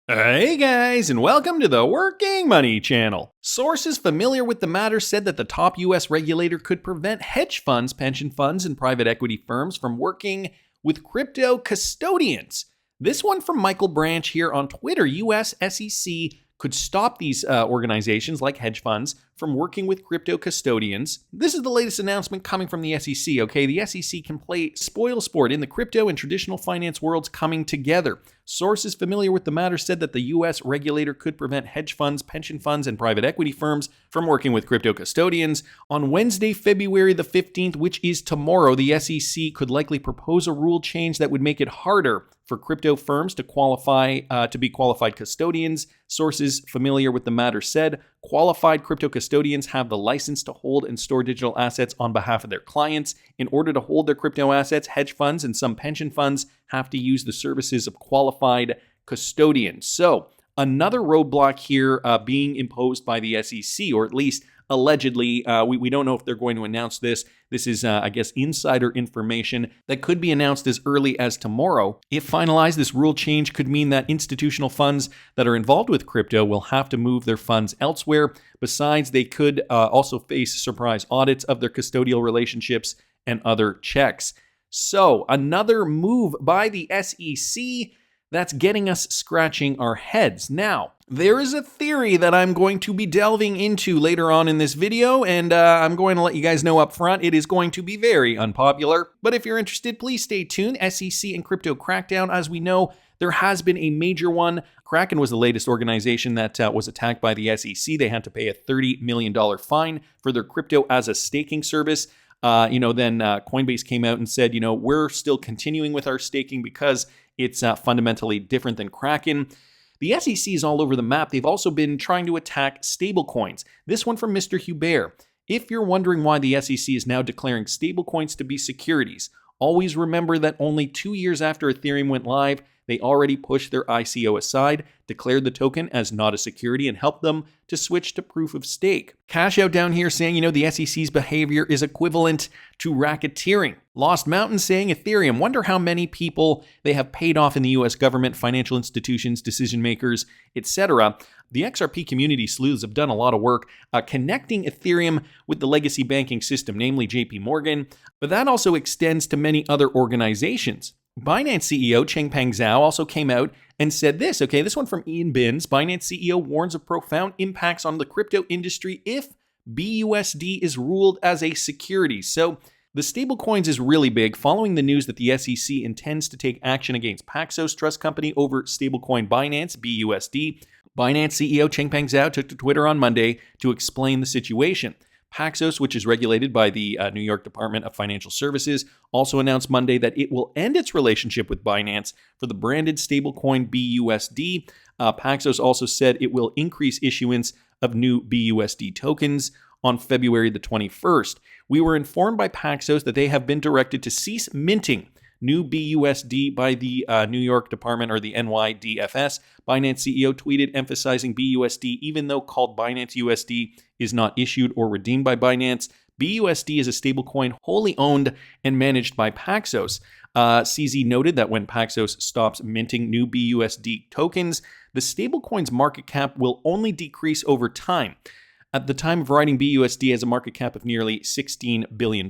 Hey guys, and welcome to the Working Money channel. Sources familiar with the matter said that the top US regulator could prevent hedge funds, pension funds, and private equity firms from working with crypto custodians. This one from Michael Branch here on Twitter. US SEC could stop these organizations like hedge funds from working with crypto custodians. This is the latest announcement coming from the SEC, okay? The SEC can play spoil sport in the crypto and traditional finance worlds coming together. Sources familiar with the matter said that the U.S. regulator could prevent hedge funds, pension funds, and private equity firms from working with crypto custodians. On Wednesday, February the 15th, which is tomorrow, the SEC could likely propose a rule change that would make it harder for crypto firms to qualify to be qualified custodians. Sources familiar with the matter said qualified crypto custodians have the license to hold and store digital assets on behalf of their clients. In order to hold their crypto assets, hedge funds and some pension funds have to use the services of qualified custodians. So another roadblock here being imposed by the SEC, or at least allegedly. We don't know if they're going to announce this. This is, I guess, insider information that could be announced as early as tomorrow. If finalized, this rule change could mean that institutional funds that are involved with crypto will have to move their funds elsewhere. Besides, they could also face surprise audits of their custodial relationships and other checks. So, another move by the SEC that's getting us scratching our heads. Now, there is a theory that I'm going to be delving into later on in this video, and I'm going to let you guys know up front, it is going to be very unpopular. But if you're interested, please stay tuned. SEC and crypto crackdown. As we know, there has been a major one. Kraken was the latest organization that was attacked by the SEC. They had to pay a $30 million fine for their crypto as a staking service. Then Coinbase came out and said, we're still continuing with our staking because it's fundamentally different than Kraken. The SEC is all over the map. They've also been trying to attack stablecoins. This one from Mr. Hubert. If you're wondering why the SEC is now declaring stablecoins to be securities, always remember that only 2 years after Ethereum went live, they already pushed their ICO aside, declared the token as not a security, and helped them to switch to proof of stake. Cash Out down here saying, the SEC's behavior is equivalent to racketeering. Lost Mountain saying Ethereum, wonder how many people they have paid off in the US government, financial institutions, decision makers, etc. The XRP community sleuths have done a lot of work connecting Ethereum with the legacy banking system, namely JP Morgan, but that also extends to many other organizations. Binance CEO Changpeng Zhao also came out and said this, this one from Ian Binns. Binance CEO warns of profound impacts on the crypto industry if BUSD is ruled as a security. So the stablecoins is really big, following the news that the SEC intends to take action against Paxos Trust Company over stablecoin Binance, BUSD. Binance CEO Changpeng Zhao took to Twitter on Monday to explain the situation. Paxos, which is regulated by the New York Department of Financial Services, also announced Monday that it will end its relationship with Binance for the branded stablecoin BUSD. Paxos also said it will increase issuance of new BUSD tokens on February the 21st. We were informed by Paxos that they have been directed to cease minting new BUSD by the New York Department, or the NYDFS. Binance CEO tweeted emphasizing BUSD, even though called Binance USD, is not issued or redeemed by Binance. BUSD is a stablecoin wholly owned and managed by Paxos. CZ noted that when Paxos stops minting new BUSD tokens, the stablecoin's market cap will only decrease over time. At the time of writing, BUSD has a market cap of nearly $16 billion,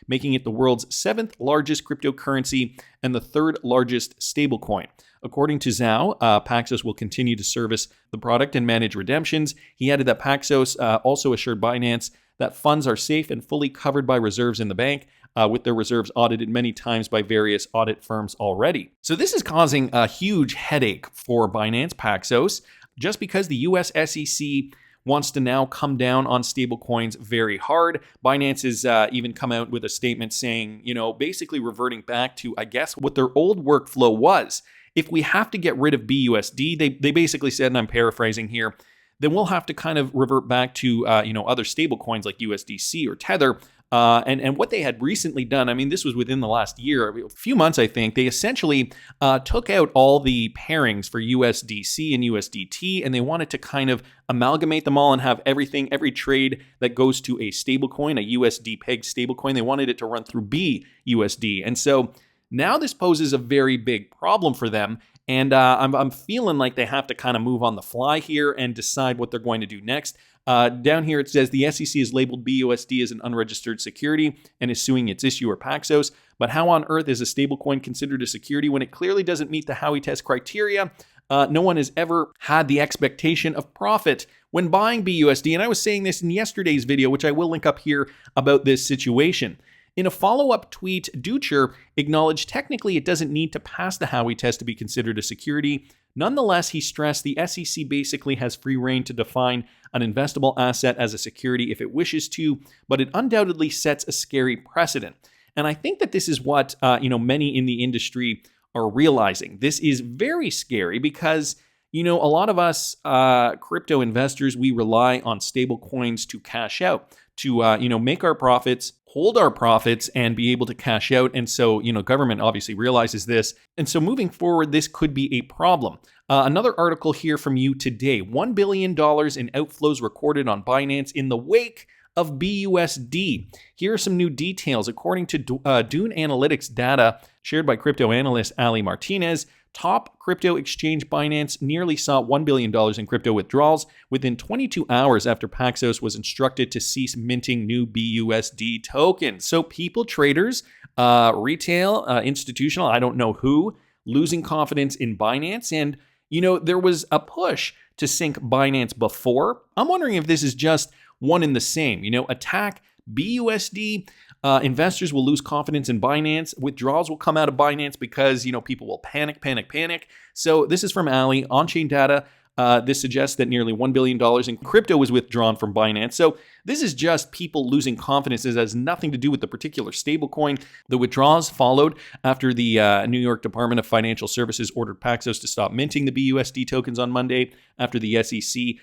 making it the world's 7th largest cryptocurrency and the 3rd largest stablecoin. According to Zhao, Paxos will continue to service the product and manage redemptions. He added that Paxos also assured Binance that funds are safe and fully covered by reserves in the bank, with their reserves audited many times by various audit firms already. So this is causing a huge headache for Binance, Paxos, just because the US SEC wants to now come down on stablecoins very hard. Binance has even come out with a statement saying, basically reverting back to, I guess, what their old workflow was. If we have to get rid of BUSD, they basically said, and I'm paraphrasing here, then we'll have to kind of revert back to, other stablecoins like USDC or Tether. And what they had recently done, this was within the last year, a few months, I think, they essentially took out all the pairings for USDC and USDT, and they wanted to kind of amalgamate them all and have every trade that goes to a stablecoin, a USD pegged stablecoin, they wanted it to run through BUSD. And so now this poses a very big problem for them. And I'm feeling like they have to kind of move on the fly here and decide what they're going to do next. Down here it says the SEC has labeled BUSD as an unregistered security and is suing its issuer Paxos. But how on earth is a stablecoin considered a security when it clearly doesn't meet the Howey test criteria? No one has ever had the expectation of profit when buying BUSD. And I was saying this in yesterday's video, which I will link up here, about this situation. In a follow-up tweet, Ducher acknowledged technically it doesn't need to pass the Howey test to be considered a security. Nonetheless, he stressed the SEC basically has free rein to define an investable asset as a security if it wishes to, but it undoubtedly sets a scary precedent. And I think that this is what many in the industry are realizing. This is very scary because a lot of us crypto investors, we rely on stable coins to cash out, to make our profits, hold our profits, and be able to cash out. And so, government obviously realizes this. And so moving forward, this could be a problem. Another article here from you today, $1 billion in outflows recorded on Binance in the wake of BUSD. Here are some new details. According to Dune Analytics data shared by crypto analyst Ali Martinez, top crypto exchange Binance nearly saw $1 billion in crypto withdrawals within 22 hours after Paxos was instructed to cease minting new BUSD tokens. So people, traders, retail, institutional, I don't know who, losing confidence in Binance. And, there was a push to sink Binance before. I'm wondering if this is just one and the same. Attack BUSD, investors will lose confidence in Binance. Withdrawals will come out of Binance because, people will panic. So this is from Ali, on-chain data. This suggests that nearly $1 billion in crypto was withdrawn from Binance. So this is just people losing confidence. This has nothing to do with the particular stablecoin. The withdrawals followed after the New York Department of Financial Services ordered Paxos to stop minting the BUSD tokens on Monday after the SEC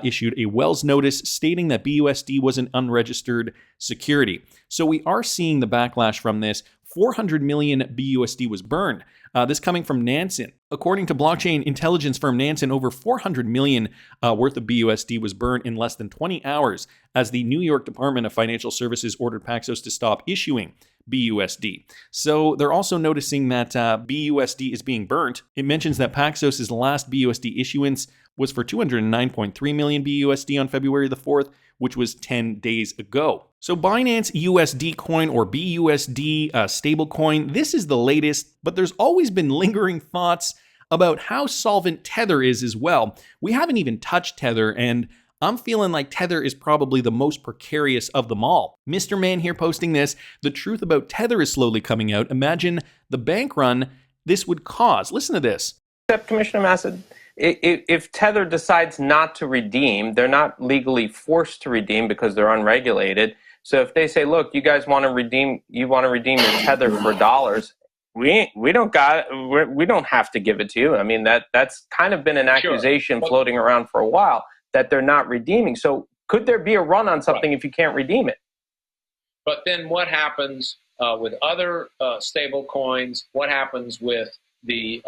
issued a Wells notice stating that BUSD was an unregistered security. So we are seeing the backlash from this. 400 million BUSD was burned. This coming from Nansen. According to blockchain intelligence firm Nansen, over 400 million worth of BUSD was burned in less than 20 hours as the New York Department of Financial Services ordered Paxos to stop issuing BUSD. So they're also noticing that BUSD is being burnt. It mentions that Paxos' last BUSD issuance was for 209.3 million BUSD on February the 4th, which was 10 days ago. So Binance USD coin, or BUSD stablecoin, this is the latest, but there's always been lingering thoughts about how solvent Tether is as well. We haven't even touched Tether, and I'm feeling like Tether is probably the most precarious of them all. Mr. Man here posting this, the truth about Tether is slowly coming out. Imagine the bank run this would cause. Listen to this. Commissioner Massad, if Tether decides not to redeem, they're not legally forced to redeem because they're unregulated. So if they say, look, you guys want to redeem, your Tether for dollars, we don't have to give it to you. I mean, that's kind of been an accusation floating around for a while that they're not redeeming. So could there be a run on something if you can't redeem it? But then what happens with other stable coins? What happens with the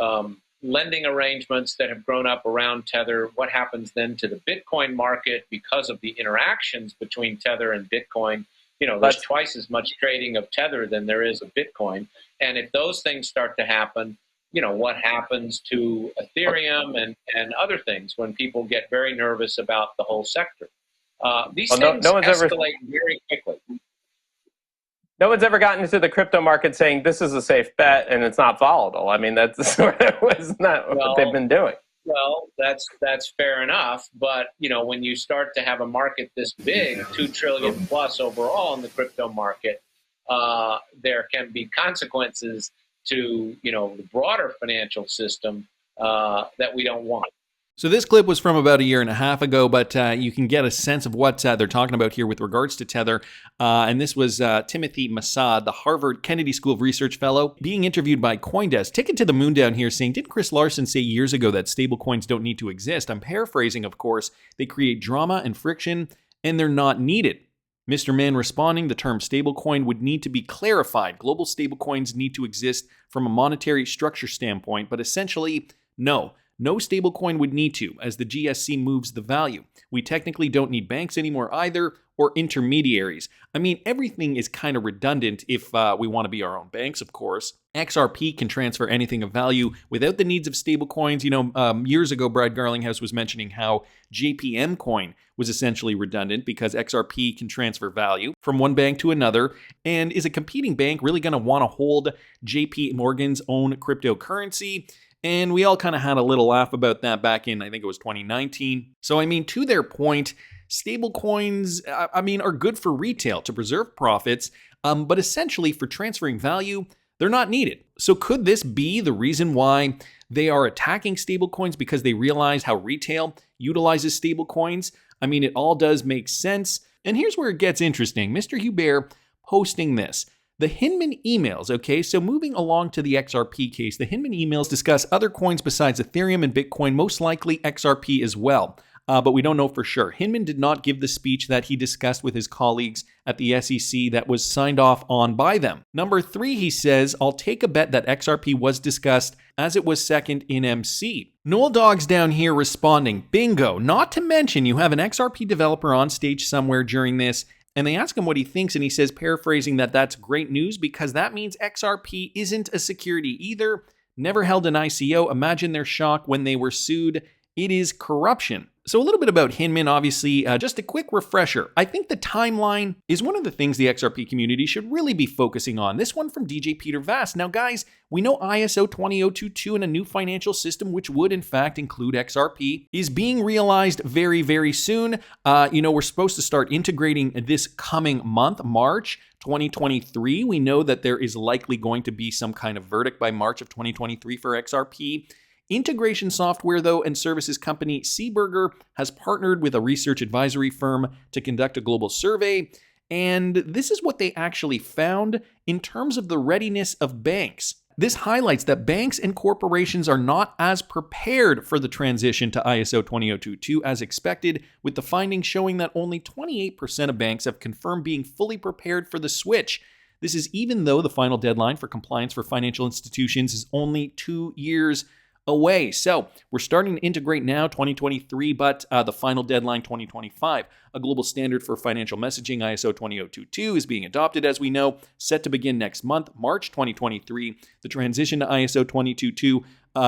lending arrangements that have grown up around Tether? What happens then to the Bitcoin market because of the interactions between Tether and Bitcoin? There's twice as much trading of Tether than there is of Bitcoin. And if those things start to happen, what happens to Ethereum and other things when people get very nervous about the whole sector? These things escalate very quickly. No one's ever gotten into the crypto market saying this is a safe bet and it's not volatile. I mean, that's sort of what they've been doing. Well, that's fair enough. But, when you start to have a market this big, 2 trillion plus overall in the crypto market, there can be consequences to, the broader financial system that we don't want. So this clip was from about a year and a half ago, but you can get a sense of what they're talking about here with regards to Tether. And this was Timothy Massad, the Harvard Kennedy School of Research fellow, being interviewed by CoinDesk. Ticket to the moon down here saying, didn't Chris Larson say years ago that stablecoins don't need to exist? I'm paraphrasing, of course. They create drama and friction, and they're not needed. Mr. Mann responding, the term stablecoin would need to be clarified. Global stablecoins need to exist from a monetary structure standpoint, but essentially, no. No stablecoin would need to, as the GSC moves the value. We technically don't need banks anymore either, or intermediaries. I mean, everything is kind of redundant if we want to be our own banks, of course. XRP can transfer anything of value without the needs of stablecoins. Years ago, Brad Garlinghouse was mentioning how JPM coin was essentially redundant because XRP can transfer value from one bank to another. And is a competing bank really going to want to hold JP Morgan's own cryptocurrency? And we all kind of had a little laugh about that back in, I think it was 2019. So, I mean, to their point, stablecoins, are good for retail to preserve profits, but essentially for transferring value, they're not needed. So could this be the reason why they are attacking stablecoins, because they realize how retail utilizes stablecoins? I mean, it all does make sense. And here's where it gets interesting. Mr. Hubert posting this. The Hinman emails, okay, so moving along to the XRP case, the Hinman emails discuss other coins besides Ethereum and Bitcoin, most likely XRP as well. But we don't know for sure. Hinman did not give the speech that he discussed with his colleagues at the SEC that was signed off on by them. Number 3, he says, I'll take a bet that XRP was discussed as it was second in MC. Noel Dogs down here responding, bingo. Not to mention you have an XRP developer on stage somewhere during this, and they ask him what he thinks, and he says, paraphrasing, that that's great news because that means XRP isn't a security either. Never held an ICO. Imagine their shock when they were sued. It is corruption. So a little bit about Hinman, obviously, just a quick refresher. I think the timeline is one of the things the XRP community should really be focusing on. This one from DJ Peter Vass. Now, guys, we know ISO 20022 and a new financial system, which would in fact include XRP, is being realized very, very soon. We're supposed to start integrating this coming month, March 2023. We know that there is likely going to be some kind of verdict by March of 2023 for XRP. Integration software, though, and services company Seaburger has partnered with a research advisory firm to conduct a global survey. And this is what they actually found in terms of the readiness of banks. This highlights that banks and corporations are not as prepared for the transition to ISO 20022 as expected, with the findings showing that only 28% of banks have confirmed being fully prepared for the switch. This is even though the final deadline for compliance for financial institutions is only 2 years away. So we're starting to integrate now, 2023, but the final deadline, 2025. A global standard for financial messaging, ISO 20022, is being adopted, as we know, set to begin next month, March 2023. The transition to ISO 20022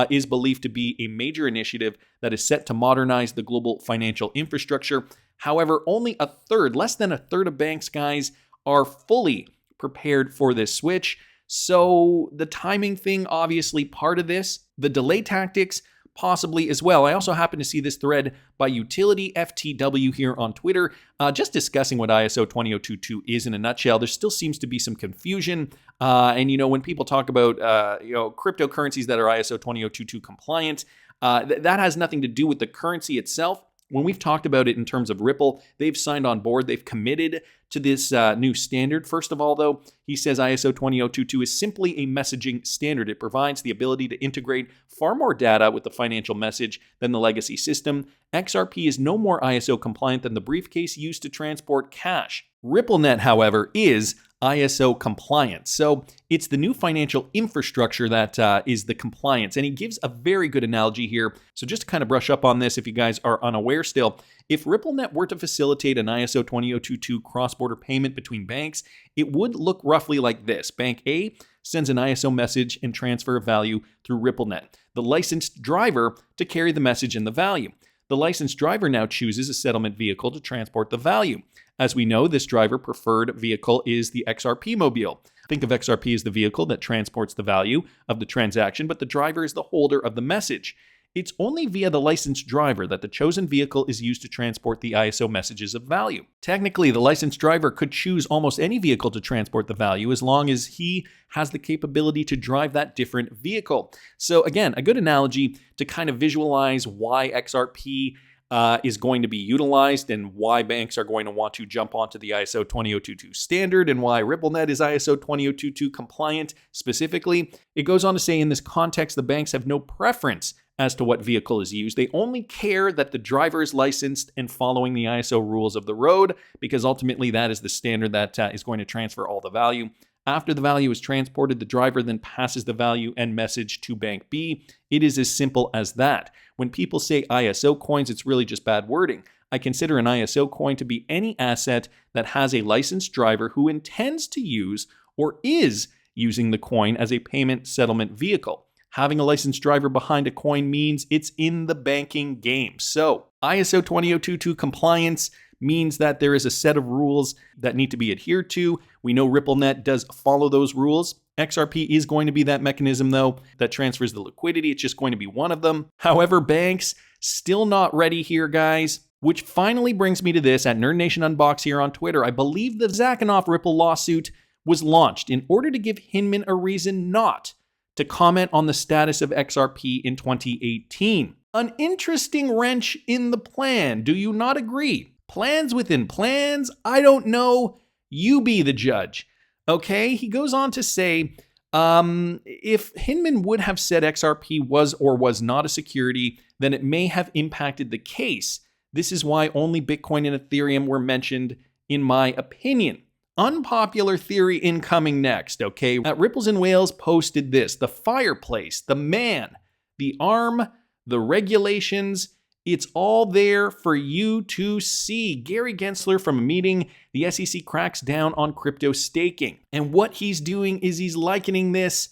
is believed to be a major initiative that is set to modernize the global financial infrastructure. However, only less than a third of banks, guys, are fully prepared for this switch. So the timing thing, obviously part of this, the delay tactics, possibly as well. I also happen to see this thread by Utility FTW here on Twitter, just discussing what ISO 20022 is in a nutshell. There still seems to be some confusion. And when people talk about, cryptocurrencies that are ISO 20022 compliant, that has nothing to do with the currency itself. When we've talked about it in terms of Ripple, they've signed on board. They've committed to this new standard. First of all, though, he says ISO 20022 is simply a messaging standard. It provides the ability to integrate far more data with the financial message than the legacy system. XRP is no more ISO compliant than the briefcase used to transport cash. RippleNet, however, is ISO compliant. So it's the new financial infrastructure that is the compliance. And he gives a very good analogy here. So just to kind of brush up on this, if you guys are unaware still, if RippleNet were to facilitate an ISO 20022 cross-border payment between banks, it would look roughly like this. Bank A sends an ISO message and transfer of value through RippleNet. The licensed driver to carry the message and the value. The licensed driver now chooses a settlement vehicle to transport the value. As we know, this driver preferred vehicle is the XRP mobile. Think of XRP as the vehicle that transports the value of the transaction, but the driver is the holder of the message. It's only via the licensed driver that the chosen vehicle is used to transport the ISO messages of value. Technically, the licensed driver could choose almost any vehicle to transport the value as long as he has the capability to drive that different vehicle. So again, a good analogy to kind of visualize why XRP is going to be utilized and why banks are going to want to jump onto the ISO 20022 standard and why RippleNet is ISO 20022 compliant specifically. It goes on to say in this context, the banks have no preference as to what vehicle is used. They only care that the driver is licensed and following the ISO rules of the road, because ultimately that is the standard that is going to transfer all the value. After the value is transported, the driver then passes the value and message to Bank B. It is as simple as that. When people say ISO coins, it's really just bad wording. I consider an ISO coin to be any asset that has a licensed driver who intends to use or is using the coin as a payment settlement vehicle. Having a licensed driver behind a coin means it's in the banking game. So, ISO 20022 compliance means that there is a set of rules that need to be adhered to. We know RippleNet does follow those rules. XRP is going to be that mechanism, though, that transfers the liquidity. It's just going to be one of them. However, banks still not ready here, guys. Which finally brings me to this at Nerd Nation Unbox here on Twitter. I believe the Zakanoff Ripple lawsuit was launched in order to give Hinman a reason not to comment on the status of XRP in 2018. An interesting wrench in the plan, do you not agree? Plans within plans? I don't know. You be the judge. Okay, he goes on to say, if Hinman would have said XRP was or was not a security, then it may have impacted the case. This is why only Bitcoin and Ethereum were mentioned, in my opinion. Unpopular theory incoming next, okay? At Ripples in Wales posted this: the fireplace, the man, the arm, the regulations, it's all there for you to see. Gary Gensler from a meeting, the SEC cracks down on crypto staking. And what he's doing is he's likening this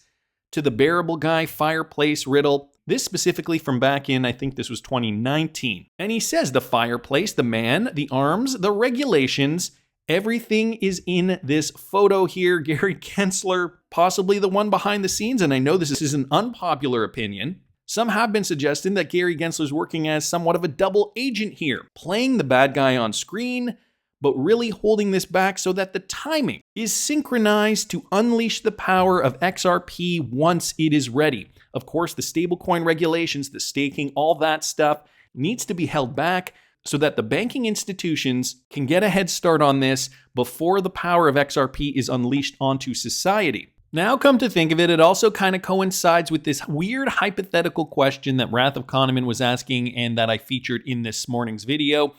to the bearable guy fireplace riddle. This specifically from back in, I think this was 2019. And he says the fireplace, the man, the arms, the regulations, everything is in this photo here. Gary Gensler, possibly the one behind the scenes, and I know this is an unpopular opinion. Some have been suggesting that Gary Gensler's working as somewhat of a double agent here, playing the bad guy on screen, but really holding this back so that the timing is synchronized to unleash the power of XRP once it is ready. Of course, the stablecoin regulations, the staking, all that stuff needs to be held back so that the banking institutions can get a head start on this before the power of XRP is unleashed onto society. Now, come to think of it, it also kind of coincides with this weird hypothetical question that Wrath of Kahneman was asking and that I featured in this morning's video,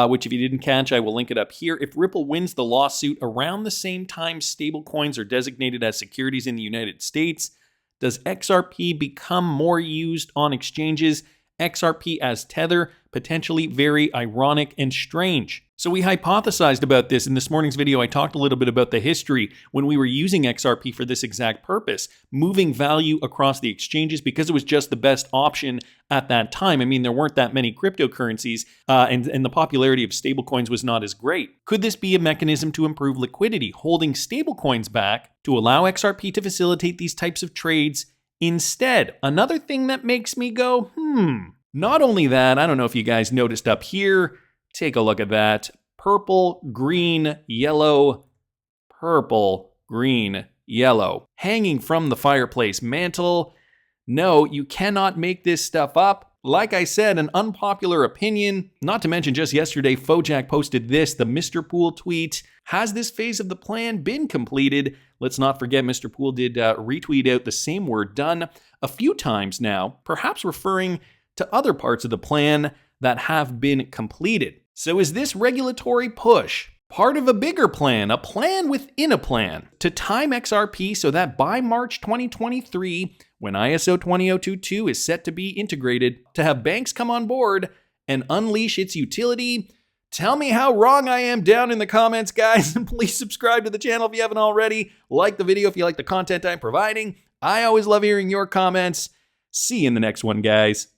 which if you didn't catch, I will link it up here. If Ripple wins the lawsuit around the same time stablecoins are designated as securities in the United States, does XRP become more used on exchanges? XRP as Tether, potentially very ironic and strange. So we hypothesized about this in this morning's video. I talked a little bit about the history when we were using XRP for this exact purpose, moving value across the exchanges because it was just the best option at that time. I mean, there weren't that many cryptocurrencies and the popularity of stablecoins was not as great. Could this be a mechanism to improve liquidity, holding stablecoins back to allow XRP to facilitate these types of trades instead? Another thing that makes me go, Not only that, I don't know if you guys noticed up here, take a look at that. Purple, green, yellow, purple, green, yellow. Hanging from the fireplace mantle. No, you cannot make this stuff up. Like I said, an unpopular opinion. Not to mention just yesterday, Fojack posted this, the Mr. Pool tweet. Has this phase of the plan been completed? Let's not forget Mr. Pool did retweet out the same word done a few times now, perhaps referring to other parts of the plan that have been completed. So is this regulatory push part of a bigger plan, a plan within a plan, to time XRP so that by March 2023, when ISO 20022 is set to be integrated, to have banks come on board and unleash its utility? Tell me how wrong I am down in the comments, guys, and please subscribe to the channel if you haven't already. Like the video if you like the content I'm providing. I always love hearing your comments. See you in the next one, guys.